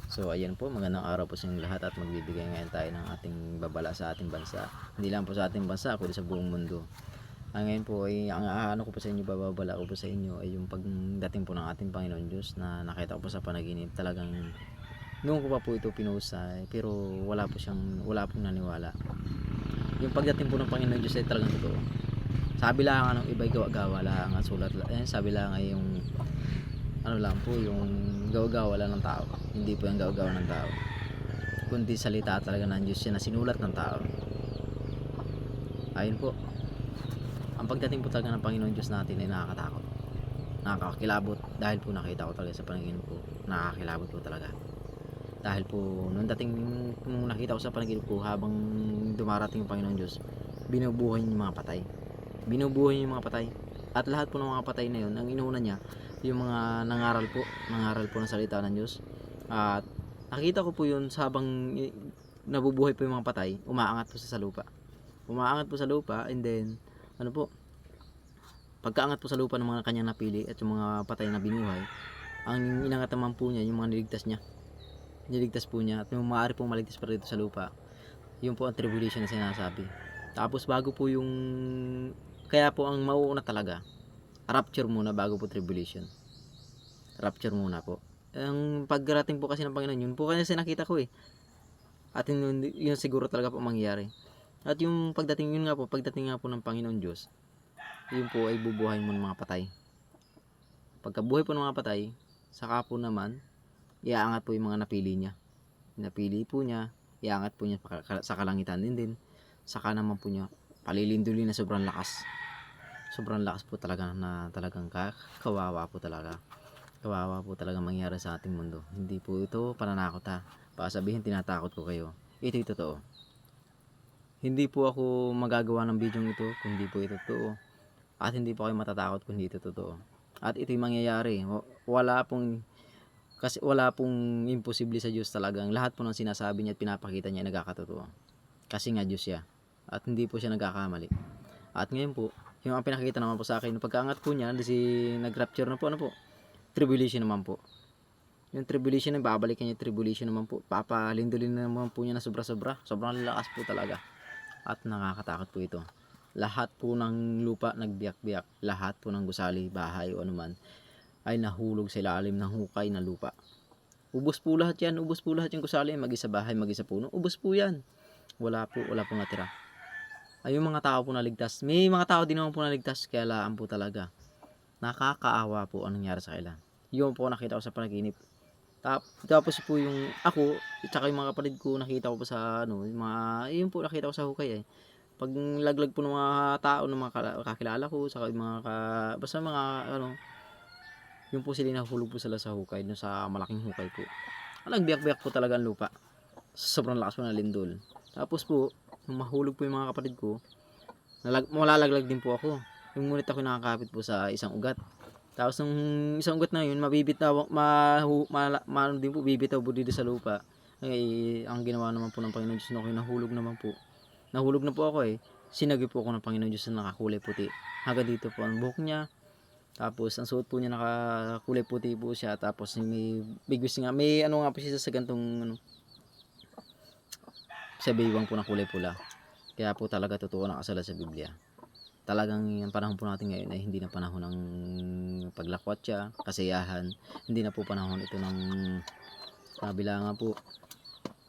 So ayan po, magandang araw po sa inyong lahat at magbibigay ngayon tayo ng ating babala sa ating bansa. Hindi lang po sa ating bansa, kundi sa buong mundo. Ngayon po ay ang ano ko po sa inyo, bababala ko po sa inyo ay yung pagdating po ng ating Panginoon Diyos na nakita ko po sa panaginip. Talagang noon ko pa po ito pinusay, pero wala pong naniwala. Yung pagdating po ng Panginoon Diyos ay talagang totoo. Sabi lang anong iba'y gawa-gawa lang at sulat lang. Sabi lang ay yung ano lang po, yung gawa-gawa lang ng tao. Hindi po yung gawa-gawa ng tao, kundi salita talaga ng Diyos yan na sinulat ng tao. Ayun po, ang pagdating po talaga ng Panginoon Diyos natin ay nakakatakot, nakakakilabot, dahil po nakita ko talaga sa panaginip ko. Nakakakilabot po talaga, dahil po nung nakita ko sa panaginip ko, habang dumarating yung Panginoon Diyos, binubuhay niya yung mga patay. Binubuhay niya yung mga patay. At lahat po ng mga patay na yun, ang inuuna niya yung mga nangaral po ng salita ng Diyos. At nakita ko po yun habang nabubuhay po yung mga patay, umaangat po sa lupa. Umaangat po sa lupa, and then ano po, pagkaangat po sa lupa ng mga kanyang napili at yung mga patay na binuhay, ang inangat naman po niya yung mga niligtas po niya, at yung maaari pong maligtas pa rito sa lupa. Yun po ang tribulation na sinasabi. Tapos bago po yung, kaya po ang mauuna talaga, rapture muna bago po tribulation. Rapture muna po. Ang pagdating po kasi ng Panginoon, yun po kasi nakita ko at yun siguro talaga po mangyayari. At yung pagdating nga po ng Panginoon Diyos, yun po ay bubuhayin mo ng mga patay. Pagkabuhay po ng mga patay, saka po naman iaangat po yung mga napili po niya, iangat po niya sa kalangitan din. Saka naman po niya palilindulin na sobrang lakas po talaga, na talagang kawawa po talaga mangyari sa ating mundo. Hindi po ito pananakot baka sabihin tinatakot ko kayo. Ito'y totoo. Hindi po ako magagawa ng video ito kung hindi po ito totoo, at hindi po kayo matatakot kung hindi ito totoo. At ito'y mangyayari. Wala pong imposible sa Diyos. Talagang lahat po ng sinasabi niya at pinapakita niya ay nagkakatotoo. Kasi nga Diyos siya. At hindi po siya nagkakamali. At ngayon po, yung ang pinakita naman po sa akin, pagkaangat po niya, nag-rapture na po, tribulation naman po. Yung tribulation na babalikan niya, tribulation naman po. Papalindulin naman po niya na sobra-sobra. Sobrang lakas po talaga. At nakakatakot po ito. Lahat po ng lupa nagbiyak-biyak. Lahat po ng gusali, bahay o anuman ay nahulog sa ilalim ng hukay na lupa. Ubos po lahat yan. Ubos po lahat yung gusali. Mag-isa bahay, mag-isa puno. Ubos po yan. Wala po natira. Ay yung mga tao po naligtas. May mga tao din naman po naligtas. Kaya laan po talaga. Nakakaawa po ang nangyari sa kanila. Yun po nakita ko sa panaginip. Tapos po yung ako, tsaka yung mga kapatid ko, nakita ko po sa yun po nakita ko sa hukay Pag laglag po ng mga tao, ng mga kakilala ko, saka yung basta mga yung po sila nahulog po sila sa hukay, sa malaking hukay po. Nagbiyak-biyak po talaga ang lupa. Sobrang lakas po ng lindol. Tapos po, nung mahulog po yung mga kapatid ko, malalaglag din po ako. Yung ngunit ako nakakapit po sa isang ugat. Tapos nung isang ugat na yun, mabibitaw, din po, bibitaw po dito sa lupa. Ay, ang ginawa naman po ng Panginoon Diyos, nahulog naman po. Nahulog na po ako Sinagi po ako ng Panginoon Diyos na nakakulay puti. Hanggang dito po ang buhok niya. Tapos ang suot po niya nakakulay puti po siya. Tapos may bigwis nga, may nga po siya sa gantong sa baywang po na kulay pula. Kaya po talaga totoo nakasulat sa Biblia. Talagang yung panahon po natin ngayon ay hindi na panahon ng paglakwatsa, kasiyahan. Hindi na po panahon ito ng kabila nga po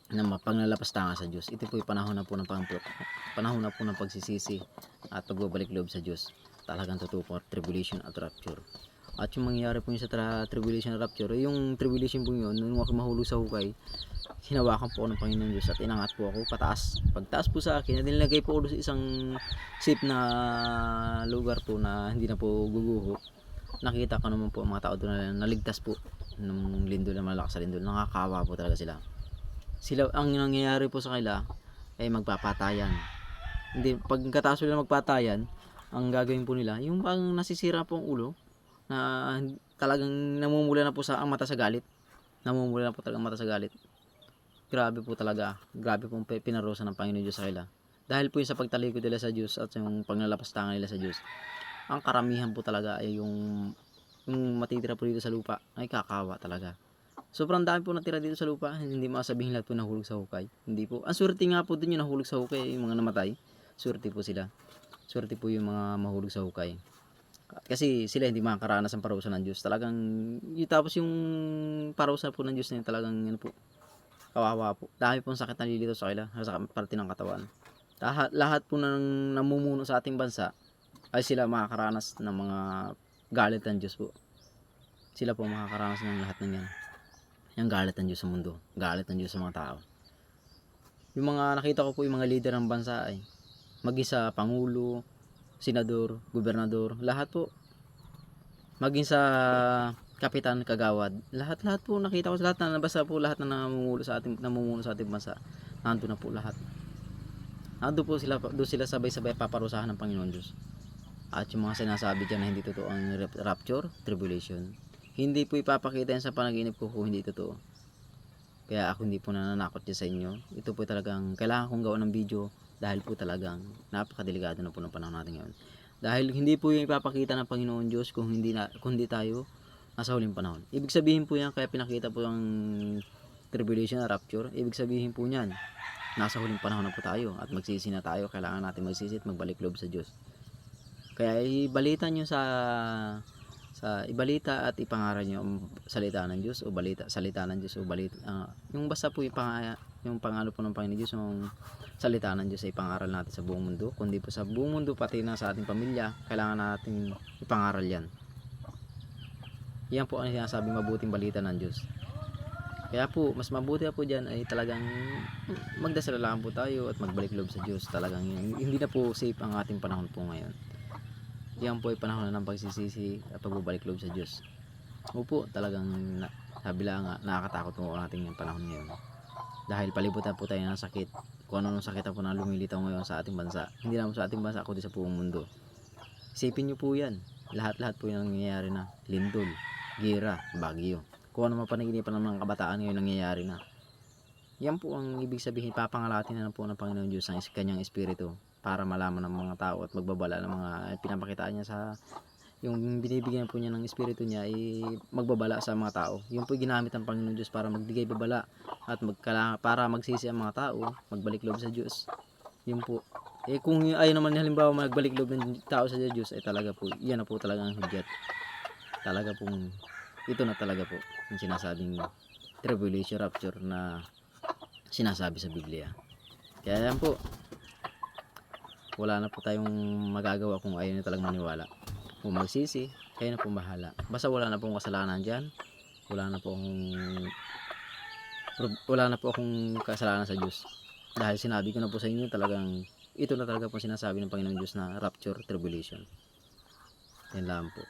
na pagnalapastangan sa Diyos. Ito po yung panahon na po ng pagsisisi at pagbabalik loob sa Diyos. Talagang totoo po, tribulation at rapture. At yung mangyayari po yung sa tribulation at rapture, yung tribulation po yun, nung ako mahulog sa hukay, hinawakan po ako ng Panginoon Diyos at inangat po ako pataas. Pagtaas po sa akin, nilagay po ako sa isang safe na lugar po na hindi na po guguho. Nakita ko naman po ang mga tao doon na naligtas po ng lindol, na malakas sa lindol. Nakakawa po talaga sila. Ang nangyayari po sa kanila ay magpapatayan. Hindi, pagkatapos nila magpatayan, ang gagawin po nila, yung pang nasisira po ang ulo, na talagang namumula na po ang mata sa galit. Namumula na po talaga ang mata sa galit. Grabe po talaga. Grabe po pinarusa ng Panginoon Diyos sa kanila. Dahil po yung sa pagtalikod nila sa Diyos at yung pagnalapastangan nila sa Diyos, ang karamihan po talaga ay yung matitira po dito sa lupa ay kakawa talaga. Sobrang dami po natira dito sa lupa, hindi masasabihin lahat po nahulog sa hukay. Hindi po. Ang swerte nga po dun yung nahulog sa hukay, yung mga namatay. Swerte po sila. Swerte po yung mga mahulog sa hukay. Kasi sila hindi makakaranas ng parusa ng Diyos. Talagang, tapos yung parusa po ng Diyos na yun, talagang yun po, kawawa po. Dami pong sakit na lilito sa kanila, sa parte ng katawan. Lahat po ng namumuno sa ating bansa ay sila makakaranas ng mga galit ng Diyos po. Sila po makakaranas ng lahat ng yan. Yung galit ng Diyos sa mundo, galit ng Diyos sa mga tao. Yung mga nakita ko po yung mga leader ng bansa ay maging sa pangulo, senador, gobernador, lahat po. Maging sa kapitan, kagawad, lahat po nakita ko, lahat na nabasa po, lahat na namumuno sa ating bansa. Nandoon na po lahat. Doon sila sabay-sabay paparusahan ng Panginoon Diyos. At yung mga sinasabi dyan na hindi totoo ang rapture, tribulation, hindi po ipapakita yan sa panaginip ko kung hindi totoo. Kaya ako hindi po nananakot dyan sa inyo. Ito po talagang kailangan kong gawa ng video dahil po talagang napakadelikado na po ng panahon natin ngayon. Dahil hindi po yung ipapakita ng Panginoon Diyos kung hindi tayo nasa huling panahon. Ibig sabihin po yan, kaya pinakita po yung tribulation na rapture, ibig sabihin po niyan, nasa huling panahon na po tayo at magsisi na tayo. Kailangan natin magsisi at magbalik loob sa Diyos. Kaya ibalita nyo ibalita at ipangaral nyo ang salita ng Diyos o salita ng Diyos o yung basta po yung pangalo po ng Panginoon Diyos, yung salita ng Diyos ay ipangaral natin sa buong mundo, kundi po sa buong mundo pati na sa ating pamilya, kailangan natin ipangaral yan. Yan po ang sinasabing mabuting balita ng Diyos. Kaya po mas mabuti po dyan ay talagang magdasal lang po tayo at magbalik loob sa Diyos. Talagang hindi na po safe ang ating panahon po ngayon. Yan po ay panahon na ng pagsisisi at pagbabalik loob sa Diyos. Opo, talagang sabi lang nga, nakakatakot po natin yung panahon ngayon. Dahil palibutan po tayo ng sakit. Kung ano sakit na po na lumilitaw ngayon sa ating bansa. Hindi naman sa ating bansa, kundi sa buong mundo. Isipin nyo po yan. Lahat-lahat po yung nangyayari na. Lindol, gira, bagyo. Kung ano mapanaginipan ng mga kabataan ngayon nangyayari na. Yan po ang ibig sabihin, papangalatin na po ng Panginoon Diyos ang kanyang espiritu para malaman ng mga tao at magbabala ng mga pinapakitaan niya sa yung binibigyan po niya ng espiritu niya ay magbabala sa mga tao. Yung po ginamit ng Panginoon Diyos para magbigay babala at para magsisi ang mga tao, magbalik loob sa Diyos. Yun po. Kung ayaw naman halimbawa magbalik loob ng tao sa Diyos, ay talaga po, yan na po talaga ang hudyat. Talaga pong, ito na talaga po yung sinasabing tribulation rapture na sinasabi sa Biblia. Kaya yan po, wala na po tayong magagawa kung ayaw na talagang maniwala. Kung magsisi, kayo na pong bahala. Basta wala na pong kasalanan dyan, wala na po akong kasalanan sa Diyos. Dahil sinabi ko na po sa inyo, talagang ito na talaga po sinasabi ng Panginoon Diyos na rapture, tribulation. Yan lang po.